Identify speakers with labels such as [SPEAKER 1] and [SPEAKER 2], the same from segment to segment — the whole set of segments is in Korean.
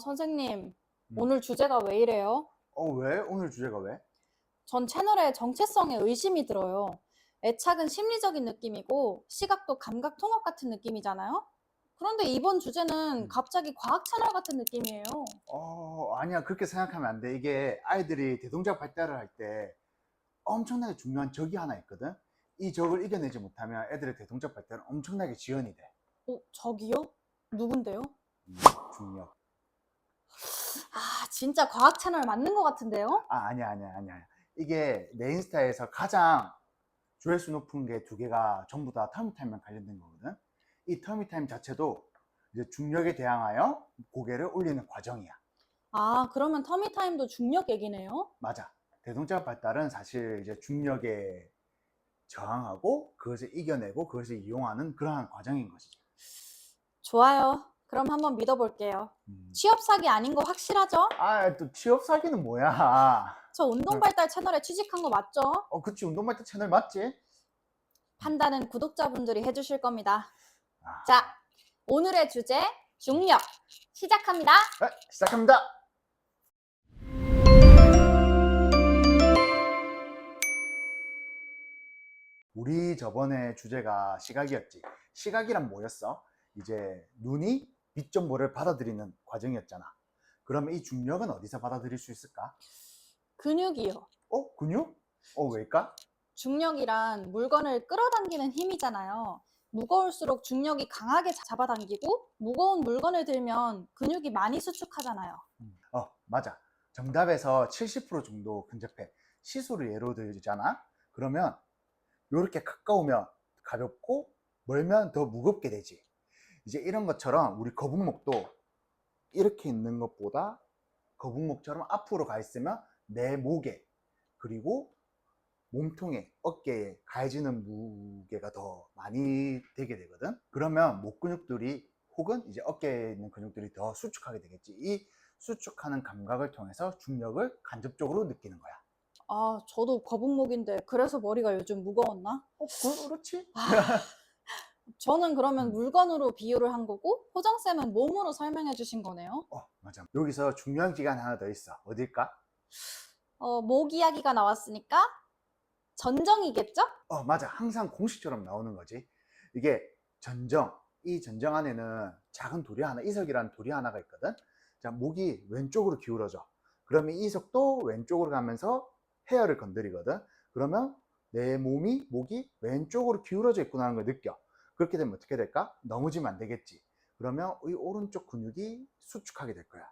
[SPEAKER 1] 선생님,
[SPEAKER 2] 음.
[SPEAKER 1] 오늘 주제가 왜 이래요?
[SPEAKER 2] 왜? 오늘 주제가 왜?
[SPEAKER 1] 전 채널의 정체성에 의심이 들어요. 애착은 심리적인 느낌이고, 시각도 감각 통합 같은 느낌이잖아요? 그런데 이번 주제는
[SPEAKER 2] 음.
[SPEAKER 1] 갑자기 과학 채널 같은 느낌이에요.
[SPEAKER 2] 아니야. 그렇게 생각하면 안 돼. 이게 아이들이 대동작 발달을 할 때 엄청나게 중요한 적이 하나 있거든. 이 적을 이겨내지 못하면 애들의 대동작 발달은 엄청나게 지연이 돼.
[SPEAKER 1] 저기요? 누군데요?
[SPEAKER 2] 음, 중력.
[SPEAKER 1] 진짜 과학 채널 맞는 것 같은데요?
[SPEAKER 2] 아니야. 이게 내 인스타에서 가장 조회수 높은 게 두 개가 전부 다 터미타임만 관련된 거거든. 이 터미타임 자체도 이제 중력에 대항하여 고개를 올리는 과정이야.
[SPEAKER 1] 그러면 터미타임도 중력 얘기네요?
[SPEAKER 2] 맞아. 대동작 발달은 사실 이제 중력에 저항하고 그것을 이겨내고 그것을 이용하는 그러한 과정인 것이죠.
[SPEAKER 1] 좋아요. 그럼 한번 믿어볼게요.
[SPEAKER 2] 음.
[SPEAKER 1] 취업 사기 아닌 거 확실하죠?
[SPEAKER 2] 또 취업 사기는 뭐야?
[SPEAKER 1] 저 운동발달 채널에 취직한 거 맞죠?
[SPEAKER 2] 그치. 운동발달 채널 맞지?
[SPEAKER 1] 판단은 구독자분들이 해주실 겁니다.
[SPEAKER 2] 아,
[SPEAKER 1] 자, 오늘의 주제 중력 시작합니다.
[SPEAKER 2] 시작합니다. 우리 저번에 주제가 시각이었지. 시각이란 뭐였어? 이제 눈이 빛 정보를 받아들이는 과정이었잖아. 그러면 이 중력은 어디서 받아들일 수 있을까?
[SPEAKER 1] 근육이요.
[SPEAKER 2] 근육? 왜일까?
[SPEAKER 1] 중력이란 물건을 끌어당기는 힘이잖아요. 무거울수록 중력이 강하게 잡아당기고 무거운 물건을 들면 근육이 많이 수축하잖아요.
[SPEAKER 2] 맞아. 정답에서 70% 정도 근접해. 시소를 예로 들잖아. 그러면 이렇게 가까우면 가볍고 멀면 더 무겁게 되지. 이제 이런 것처럼 우리 거북목도 이렇게 있는 것보다 거북목처럼 앞으로 가 있으면 내 목에 그리고 몸통에 어깨에 가해지는 무게가 더 많이 되게 되거든. 그러면 목 근육들이 혹은 이제 어깨에 있는 근육들이 더 수축하게 되겠지. 이 수축하는 감각을 통해서 중력을 간접적으로 느끼는 거야.
[SPEAKER 1] 저도 거북목인데 그래서 머리가 요즘 무거웠나?
[SPEAKER 2] 그렇지.
[SPEAKER 1] 저는 그러면
[SPEAKER 2] 음.
[SPEAKER 1] 물건으로 비유를 한 거고 호정쌤은 몸으로 설명해 주신 거네요.
[SPEAKER 2] 맞아. 여기서 중요한 기간 하나 더 있어. 어딜까?
[SPEAKER 1] 목 이야기가 나왔으니까 전정이겠죠?
[SPEAKER 2] 맞아. 항상 공식처럼 나오는 거지. 이게 전정. 이 전정 안에는 작은 돌이 하나, 이석이라는 돌이 하나가 있거든. 자, 목이 왼쪽으로 기울어져. 그러면 이석도 왼쪽으로 가면서 헤어를 건드리거든. 그러면 내 목이 왼쪽으로 기울어져 있구나 하는 걸 느껴. 그렇게 되면 어떻게 될까? 넘어지면 안 되겠지. 그러면 이 오른쪽 근육이 수축하게 될 거야.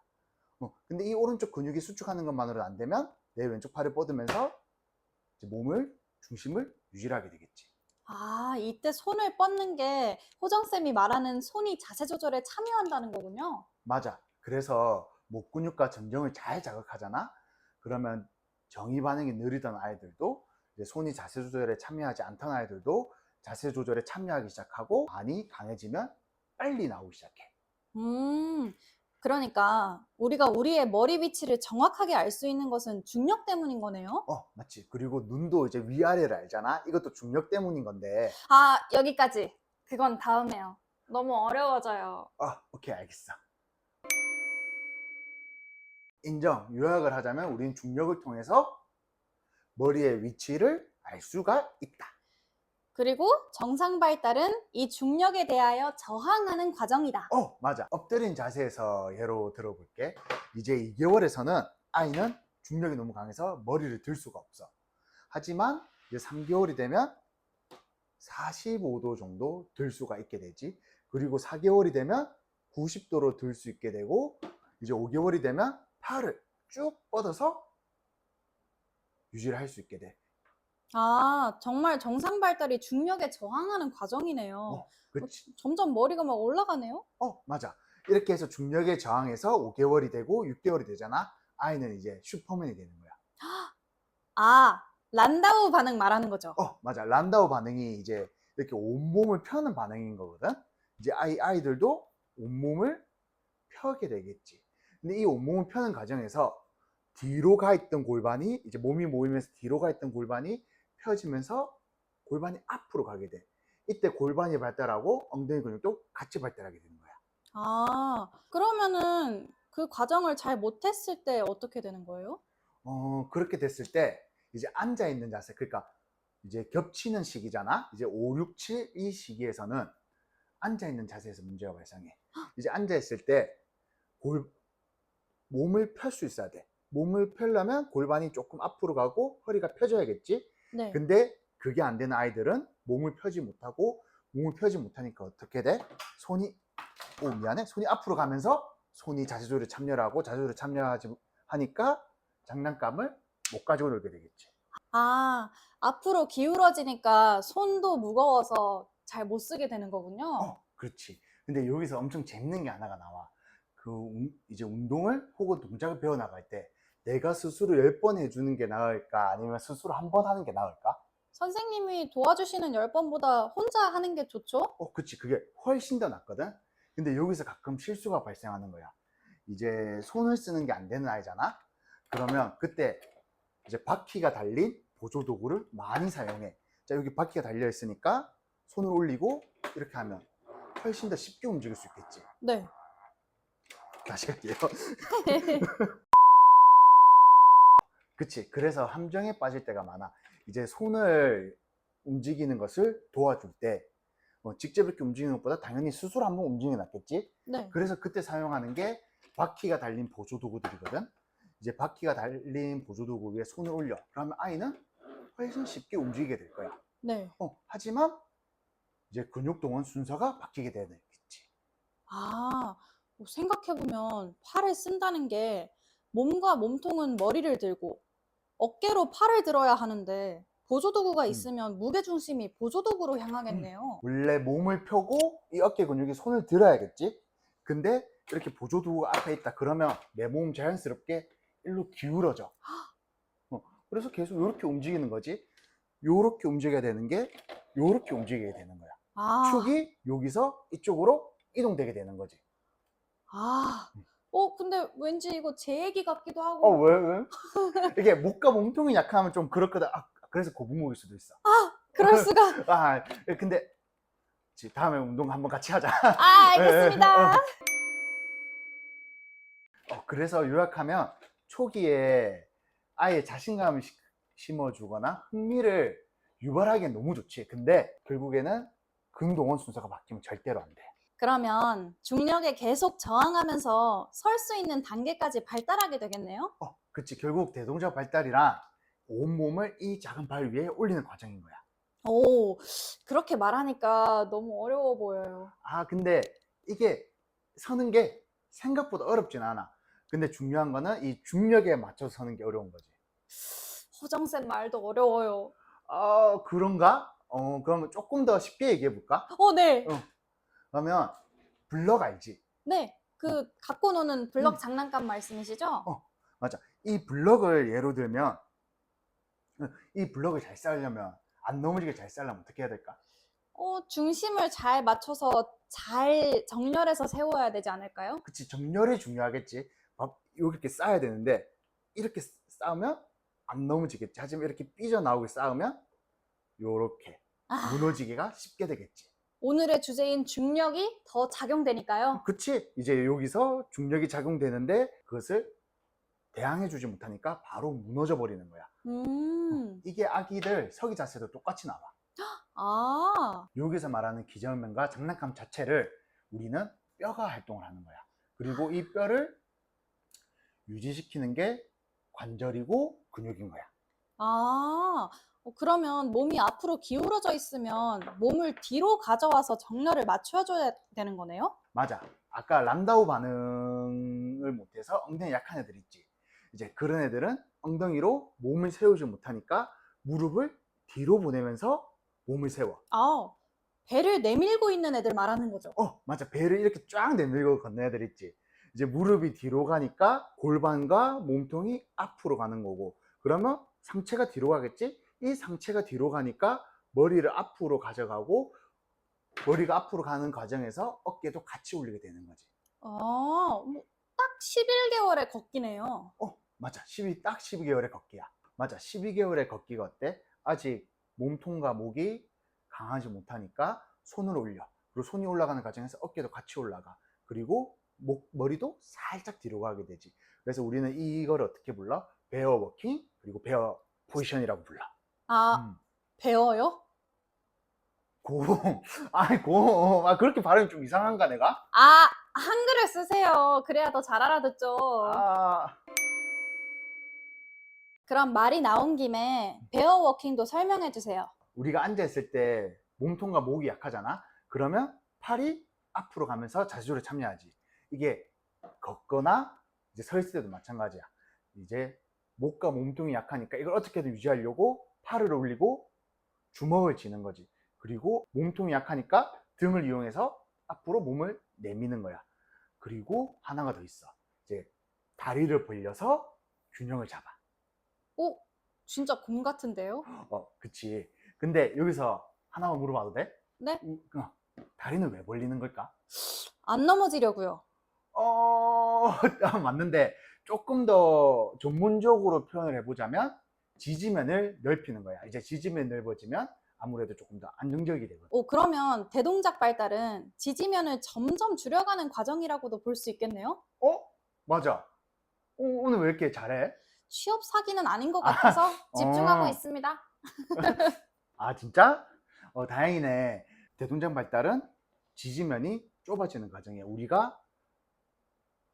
[SPEAKER 2] 근데 이 오른쪽 근육이 수축하는 것만으로는 안 되면 내 왼쪽 팔을 뻗으면서 이제 몸을 중심을 유지하게 되겠지.
[SPEAKER 1] 이때 손을 뻗는 게 호정쌤이 말하는 손이 자세 조절에 참여한다는 거군요.
[SPEAKER 2] 맞아. 그래서 목 근육과 전정을 잘 자극하잖아. 그러면 정위 반응이 느리던 아이들도 이제 손이 자세 조절에 참여하지 않던 아이들도 자세 조절에 참여하기 시작하고 많이 강해지면 빨리 나오기 시작해.
[SPEAKER 1] 그러니까 우리가 우리의 머리 위치를 정확하게 알 수 있는 것은 중력 때문인 거네요.
[SPEAKER 2] 맞지. 그리고 눈도 이제 위아래를 알잖아. 이것도 중력 때문인 건데.
[SPEAKER 1] 여기까지. 그건 다음에요. 너무 어려워져요.
[SPEAKER 2] 오케이, 알겠어. 인정. 요약을 하자면 우리는 중력을 통해서 머리의 위치를 알 수가 있다.
[SPEAKER 1] 그리고 정상 발달은 이 중력에 대하여 저항하는 과정이다.
[SPEAKER 2] 맞아. 엎드린 자세에서 예로 들어볼게. 이제 2개월에서는 아이는 중력이 너무 강해서 머리를 들 수가 없어. 하지만 이제 3개월이 되면 45도 정도 들 수가 있게 되지. 그리고 4개월이 되면 90도로 들 수 있게 되고, 이제 5개월이 되면 팔을 쭉 뻗어서 유지를 할 수 있게 돼.
[SPEAKER 1] 정말 정상 발달이 중력에 저항하는 과정이네요.
[SPEAKER 2] 그렇지.
[SPEAKER 1] 점점 머리가 막 올라가네요.
[SPEAKER 2] 맞아. 이렇게 해서 중력에 저항해서 5개월이 되고 6개월이 되잖아. 아이는 이제 슈퍼맨이 되는 거야.
[SPEAKER 1] 란다우 반응 말하는 거죠.
[SPEAKER 2] 맞아. 란다우 반응이 이제 이렇게 온몸을 펴는 반응인 거거든. 이제 아이들도 온몸을 펴게 되겠지. 근데 이 온몸을 펴는 과정에서 뒤로 가 있던 골반이 이제 몸이 모이면서 뒤로 가 있던 골반이 펴지면서 골반이 앞으로 가게 돼. 이때 골반이 발달하고 엉덩이 근육도 같이 발달하게 되는 거야.
[SPEAKER 1] 그러면은 그 과정을 잘 못했을 때 어떻게 되는 거예요?
[SPEAKER 2] 그렇게 됐을 때 이제 앉아 있는 자세, 그러니까 이제 겹치는 시기잖아. 이제 5, 6, 7 이 시기에서는 앉아 있는 자세에서 문제가 발생해. 이제 앉아 있을 때 몸을 펼 수 있어야 돼. 몸을 펴려면 골반이 조금 앞으로 가고 허리가 펴져야겠지.
[SPEAKER 1] 네.
[SPEAKER 2] 근데 그게 안 되는 아이들은 몸을 펴지 못하고, 몸을 펴지 못하니까 어떻게 돼? 손이 앞으로 가면서 손이 자세 조절에 참여를 하고, 자세 조절에 참여하지 하니까 장난감을 못 가지고 놀게 되겠지.
[SPEAKER 1] 아, 앞으로 기울어지니까 손도 무거워서 잘 못 쓰게 되는 거군요.
[SPEAKER 2] 그렇지. 근데 여기서 엄청 재밌는 게 하나가 나와. 이제 운동을 혹은 동작을 배워 나갈 때 내가 스스로 10번 해주는 게 나을까? 아니면 스스로 한 번 하는 게 나을까?
[SPEAKER 1] 선생님이 도와주시는 10번보다 혼자 하는 게 좋죠?
[SPEAKER 2] 그치. 그게 훨씬 더 낫거든? 근데 여기서 가끔 실수가 발생하는 거야. 이제 손을 쓰는 게 안 되는 아이잖아? 그러면 그때 이제 바퀴가 달린 보조도구를 많이 사용해. 자, 여기 바퀴가 달려 있으니까 손을 올리고 이렇게 하면 훨씬 더 쉽게 움직일 수 있겠지.
[SPEAKER 1] 네.
[SPEAKER 2] 다시 할게요. 그치. 그래서 함정에 빠질 때가 많아. 이제 손을 움직이는 것을 도와줄 때 직접 이렇게 움직이는 것보다 당연히 스스로 한번 움직이는 게 낫겠지.
[SPEAKER 1] 네.
[SPEAKER 2] 그래서 그때 사용하는 게 바퀴가 달린 보조도구들이거든. 이제 바퀴가 달린 보조도구 위에 손을 올려. 그러면 아이는 훨씬 쉽게 움직이게 될 거야.
[SPEAKER 1] 네.
[SPEAKER 2] 하지만 이제 근육동원 순서가 바뀌게 되겠지.
[SPEAKER 1] 아, 생각해보면 팔을 쓴다는 게 몸과 몸통은 머리를 들고 어깨로 팔을 들어야 하는데 보조도구가 있으면 무게중심이 보조도구로 향하겠네요.
[SPEAKER 2] 원래 몸을 펴고 이 어깨 근육이 손을 들어야겠지. 근데 이렇게 보조도구가 앞에 있다 그러면 내 몸 자연스럽게 일로 기울어져. 그래서 계속 이렇게 움직이는 거지. 요렇게 움직여야 되는 게 요렇게 움직이게 되는 거야.
[SPEAKER 1] 아,
[SPEAKER 2] 축이 여기서 이쪽으로 이동되게 되는 거지.
[SPEAKER 1] 아. 근데 왠지 이거 제 얘기 같기도 하고.
[SPEAKER 2] 왜? 이게 목과 몸통이 약하면 좀 그렇거든. 그래서 고분목일 수도 있어.
[SPEAKER 1] 그럴 수가.
[SPEAKER 2] 근데 다음에 운동 한번 같이 하자.
[SPEAKER 1] 알겠습니다.
[SPEAKER 2] 그래서 요약하면 초기에 아예 자신감을 심어주거나 흥미를 유발하기엔 너무 좋지. 근데 결국에는 근동원 순서가 바뀌면 절대로 안 돼.
[SPEAKER 1] 그러면 중력에 계속 저항하면서 설 수 있는 단계까지 발달하게 되겠네요?
[SPEAKER 2] 그치. 결국 대동작 발달이란 온몸을 이 작은 발 위에 올리는 과정인 거야.
[SPEAKER 1] 오, 그렇게 말하니까 너무 어려워 보여요.
[SPEAKER 2] 근데 이게 서는 게 생각보다 어렵진 않아. 근데 중요한 거는 이 중력에 맞춰서 서는 게 어려운 거지.
[SPEAKER 1] 허정쌤 말도 어려워요.
[SPEAKER 2] 그런가? 그러면 조금 더 쉽게 얘기해 볼까?
[SPEAKER 1] 네.
[SPEAKER 2] 그러면 블럭 알지?
[SPEAKER 1] 네. 갖고 노는 블럭
[SPEAKER 2] 음.
[SPEAKER 1] 장난감 말씀이시죠?
[SPEAKER 2] 맞아. 이 블럭을 예로 들면 이 블럭을 잘 쌓으려면 안 넘어지게 잘 쌓으려면 어떻게 해야 될까?
[SPEAKER 1] 중심을 잘 맞춰서 잘 정렬해서 세워야 되지 않을까요?
[SPEAKER 2] 그치. 정렬이 중요하겠지. 이렇게 쌓아야 되는데 이렇게 쌓으면 안 넘어지겠지. 하지만 이렇게 삐져나오게 쌓으면 요렇게 무너지기가 쉽게 되겠지.
[SPEAKER 1] 오늘의 주제인 중력이 더 작용되니까요.
[SPEAKER 2] 그치? 이제 여기서 중력이 작용되는데 그것을 대항해 주지 못하니까 바로 무너져 버리는 거야. 이게 아기들 서기 자세도 똑같이 나와. 여기서 말하는 기저면과 장난감 자체를 우리는 뼈가 활동을 하는 거야. 그리고 이 뼈를 유지시키는 게 관절이고 근육인 거야.
[SPEAKER 1] 그러면 몸이 앞으로 기울어져 있으면 몸을 뒤로 가져와서 정렬을 맞춰줘야 되는 거네요?
[SPEAKER 2] 맞아. 아까 란다우 반응을 못해서 엉덩이 약한 애들 있지. 이제 그런 애들은 엉덩이로 몸을 세우지 못하니까 무릎을 뒤로 보내면서 몸을 세워.
[SPEAKER 1] 배를 내밀고 있는 애들 말하는 거죠.
[SPEAKER 2] 맞아. 배를 이렇게 쫙 내밀고 걷는 애들 있지. 이제 무릎이 뒤로 가니까 골반과 몸통이 앞으로 가는 거고, 그러면 상체가 뒤로 가겠지? 이 상체가 뒤로 가니까 머리를 앞으로 가져가고, 머리가 앞으로 가는 과정에서 어깨도 같이 올리게 되는 거지.
[SPEAKER 1] 딱 11개월의 걷기네요.
[SPEAKER 2] 맞아. 딱 12개월의 걷기야. 맞아. 12개월의 걷기가 어때? 아직 몸통과 목이 강하지 못하니까 손을 올려. 그리고 손이 올라가는 과정에서 어깨도 같이 올라가. 그리고 머리도 살짝 뒤로 가게 되지. 그래서 우리는 이걸 어떻게 불러? 베어 워킹 그리고 베어 포지션이라고 불러.
[SPEAKER 1] 아, 배워요?
[SPEAKER 2] 고, 아이 고, 그렇게 발음이 좀 이상한가 내가?
[SPEAKER 1] 아, 한글을 쓰세요. 그래야 더 잘 알아듣죠.
[SPEAKER 2] 아,
[SPEAKER 1] 그럼 말이 나온 김에 베어 워킹도 설명해 주세요.
[SPEAKER 2] 우리가 앉아 있을 때 몸통과 목이 약하잖아. 그러면 팔이 앞으로 가면서 자세조절에 참여하지. 이게 걷거나 이제 서 있을 때도 마찬가지야. 이제 목과 몸통이 약하니까 이걸 어떻게든 유지하려고 팔을 올리고 주먹을 쥐는 거지. 그리고 몸통이 약하니까 등을 이용해서 앞으로 몸을 내미는 거야. 그리고 하나가 더 있어. 이제 다리를 벌려서 균형을 잡아.
[SPEAKER 1] 오, 진짜 곰 같은데요?
[SPEAKER 2] 그치. 근데 여기서 하나만 물어봐도 돼?
[SPEAKER 1] 네?
[SPEAKER 2] 다리는 왜 벌리는 걸까?
[SPEAKER 1] 안 넘어지려고요.
[SPEAKER 2] 맞는데 조금 더 전문적으로 표현을 해보자면 지지면을 넓히는 거야. 이제 지지면이 넓어지면 아무래도 조금 더 안정적이 되거든.
[SPEAKER 1] 오, 그러면 대동작 발달은 지지면을 점점 줄여가는 과정이라고도 볼 수 있겠네요?
[SPEAKER 2] 맞아. 오늘 왜 이렇게 잘해?
[SPEAKER 1] 취업 사기는 아닌 것 같아서 집중하고
[SPEAKER 2] 어.
[SPEAKER 1] 있습니다.
[SPEAKER 2] 아, 진짜? 다행이네. 대동작 발달은 지지면이 좁아지는 과정이야. 우리가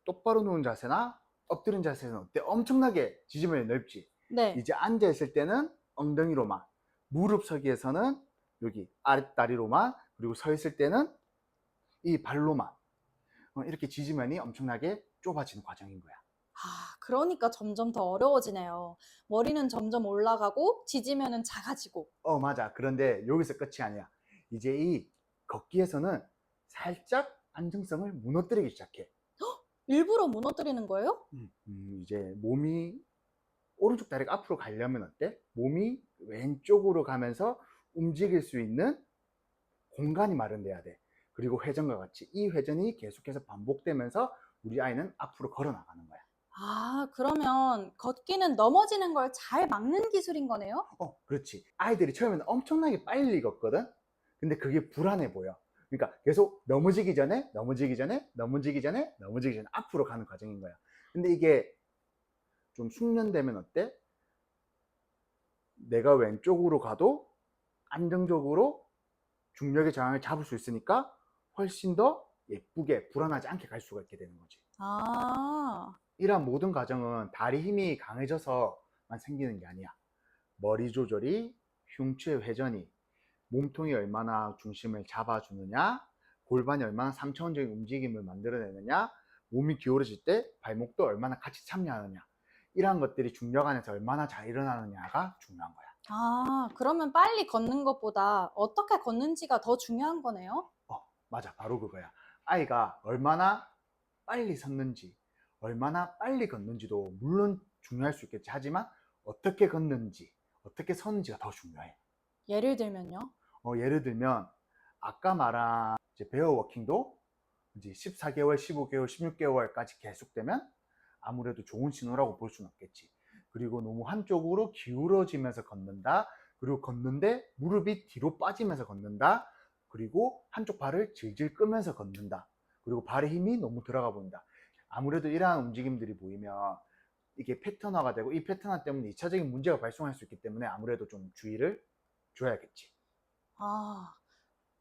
[SPEAKER 2] 똑바로 누운 자세나 엎드린 자세는 어때? 엄청나게 지지면이 넓지.
[SPEAKER 1] 네.
[SPEAKER 2] 이제 앉아 있을 때는 엉덩이로만, 무릎 서기에서는 여기 아랫다리로만, 그리고 서 있을 때는 이 발로만, 이렇게 지지면이 엄청나게 좁아지는 과정인 거야.
[SPEAKER 1] 아, 그러니까 점점 더 어려워지네요. 머리는 점점 올라가고 지지면은 작아지고.
[SPEAKER 2] 맞아. 그런데 여기서 끝이 아니야. 이제 이 걷기에서는 살짝 안정성을 무너뜨리기 시작해.
[SPEAKER 1] 일부러 무너뜨리는 거예요?
[SPEAKER 2] 이제 몸이 오른쪽 다리가 앞으로 가려면 어때? 몸이 왼쪽으로 가면서 움직일 수 있는 공간이 마련돼야 돼. 그리고 회전과 같이 이 회전이 계속해서 반복되면서 우리 아이는 앞으로 걸어 나가는 거야.
[SPEAKER 1] 아, 그러면 걷기는 넘어지는 걸 잘 막는 기술인 거네요?
[SPEAKER 2] 그렇지. 아이들이 처음에는 엄청나게 빨리 걷거든? 근데 그게 불안해 보여. 그러니까 계속 넘어지기 전에, 넘어지기 전에, 넘어지기 전에, 넘어지기 전에 앞으로 가는 과정인 거야. 근데 이게 좀 숙련되면 어때? 내가 왼쪽으로 가도 안정적으로 중력의 저항을 잡을 수 있으니까 훨씬 더 예쁘게 불안하지 않게 갈 수가 있게 되는 거지.
[SPEAKER 1] 아,
[SPEAKER 2] 이러한 모든 과정은 다리 힘이 강해져서만 생기는 게 아니야. 머리 조절이, 흉추의 회전이, 몸통이 얼마나 중심을 잡아주느냐, 골반이 얼마나 3차원적인 움직임을 만들어내느냐, 몸이 기울어질 때 발목도 얼마나 같이 참여하느냐, 이러한 것들이 중력 안에서 얼마나 잘 일어나느냐가 중요한 거야.
[SPEAKER 1] 아, 그러면 빨리 걷는 것보다 어떻게 걷는지가 더 중요한 거네요?
[SPEAKER 2] 맞아. 바로 그거야. 아이가 얼마나 빨리 섰는지, 얼마나 빨리 걷는지도 물론 중요할 수 있겠지. 하지만 어떻게 걷는지, 어떻게 섰는지가 더 중요해.
[SPEAKER 1] 예를 들면요.
[SPEAKER 2] 예를 들면 아까 말한 이제 베어 워킹도 이제 14개월, 15개월, 16개월까지 계속되면 아무래도 좋은 신호라고 볼 수는 없겠지. 그리고 너무 한쪽으로 기울어지면서 걷는다. 그리고 걷는데 무릎이 뒤로 빠지면서 걷는다. 그리고 한쪽 발을 질질 끄면서 걷는다. 그리고 발에 힘이 너무 들어가 보인다. 아무래도 이러한 움직임들이 보이면 이게 패턴화가 되고 이 패턴화 때문에 2차적인 문제가 발생할 수 있기 때문에 아무래도 좀 주의를 줘야겠지.
[SPEAKER 1] 아,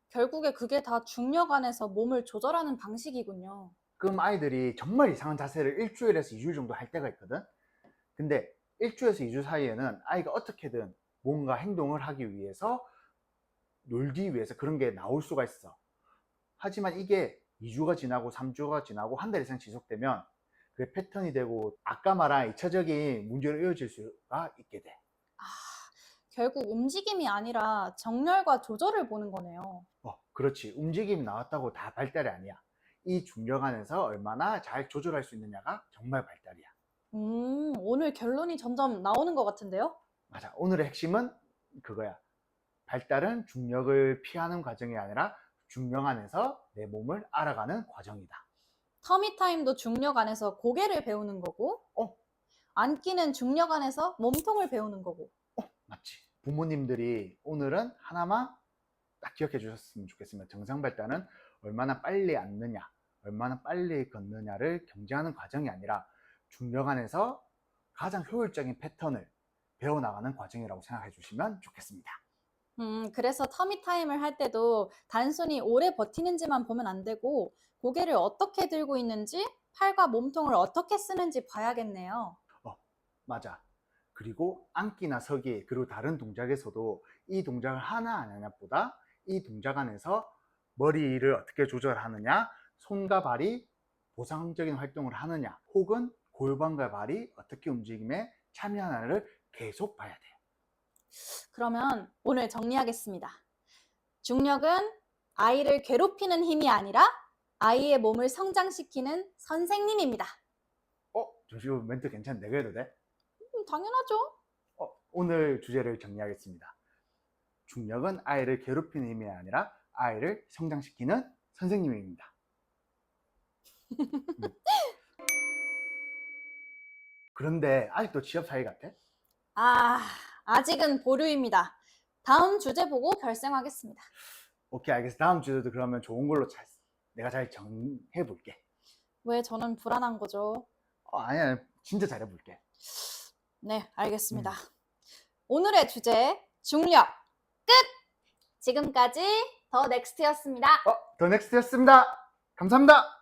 [SPEAKER 1] 결국에 그게 다 중력 안에서 몸을 조절하는 방식이군요.
[SPEAKER 2] 그럼 아이들이 정말 이상한 자세를 일주일에서 2주일 정도 할 때가 있거든. 근데 일주일에서 2주 사이에는 아이가 어떻게든 뭔가 행동을 하기 위해서 놀기 위해서 그런 게 나올 수가 있어. 하지만 이게 2주가 지나고 3주가 지나고 한 달 이상 지속되면 그게 패턴이 되고 아까 말한 2차적인 문제로 이어질 수가 있게 돼.
[SPEAKER 1] 아, 결국 움직임이 아니라 정렬과 조절을 보는 거네요.
[SPEAKER 2] 그렇지. 움직임이 나왔다고 다 발달이 아니야. 이 중력 안에서 얼마나 잘 조절할 수 있느냐가 정말 발달이야.
[SPEAKER 1] 오늘 결론이 점점 나오는 것 같은데요?
[SPEAKER 2] 맞아. 오늘의 핵심은 그거야. 발달은 중력을 피하는 과정이 아니라 중력 안에서 내 몸을 알아가는 과정이다.
[SPEAKER 1] 터미타임도 중력 안에서 고개를 배우는 거고, 앉기는 중력 안에서 몸통을 배우는 거고.
[SPEAKER 2] 맞지. 부모님들이 오늘은 하나만 딱 기억해 주셨으면 좋겠습니다. 정상 발달은 얼마나 빨리 앉느냐, 얼마나 빨리 걷느냐를 경쟁하는 과정이 아니라 중력 안에서 가장 효율적인 패턴을 배워나가는 과정이라고 생각해 주시면 좋겠습니다.
[SPEAKER 1] 그래서 터미 타임을 할 때도 단순히 오래 버티는지만 보면 안 되고 고개를 어떻게 들고 있는지, 팔과 몸통을 어떻게 쓰는지 봐야겠네요.
[SPEAKER 2] 맞아. 그리고 앉기나 서기, 그리고 다른 동작에서도 이 동작을 하나 안 하냐보다 이 동작 안에서 머리를 어떻게 조절하느냐, 손과 발이 보상적인 활동을 하느냐, 혹은 골반과 발이 어떻게 움직임에 참여하느냐를 계속 봐야 돼요.
[SPEAKER 1] 그러면 오늘 정리하겠습니다. 중력은 아이를 괴롭히는 힘이 아니라 아이의 몸을 성장시키는 선생님입니다.
[SPEAKER 2] 잠시만, 멘트 괜찮은데 내가 해도 돼?
[SPEAKER 1] 당연하죠.
[SPEAKER 2] 오늘 주제를 정리하겠습니다. 중력은 아이를 괴롭히는 힘이 아니라 아이를 성장시키는 선생님입니다. 그런데 아직도 취업 사이 같아?
[SPEAKER 1] 아직은 보류입니다. 다음 주제 보고 결정하겠습니다.
[SPEAKER 2] 오케이, 알겠어. 다음 주에도 그러면 좋은 걸로 내가 잘 정해 볼게.
[SPEAKER 1] 왜 저는 불안한 거죠?
[SPEAKER 2] 아니야, 진짜 잘해 볼게.
[SPEAKER 1] 네, 알겠습니다. 오늘의 주제, 중력. 끝! 지금까지 더 넥스트였습니다.
[SPEAKER 2] 더 넥스트였습니다. 감사합니다.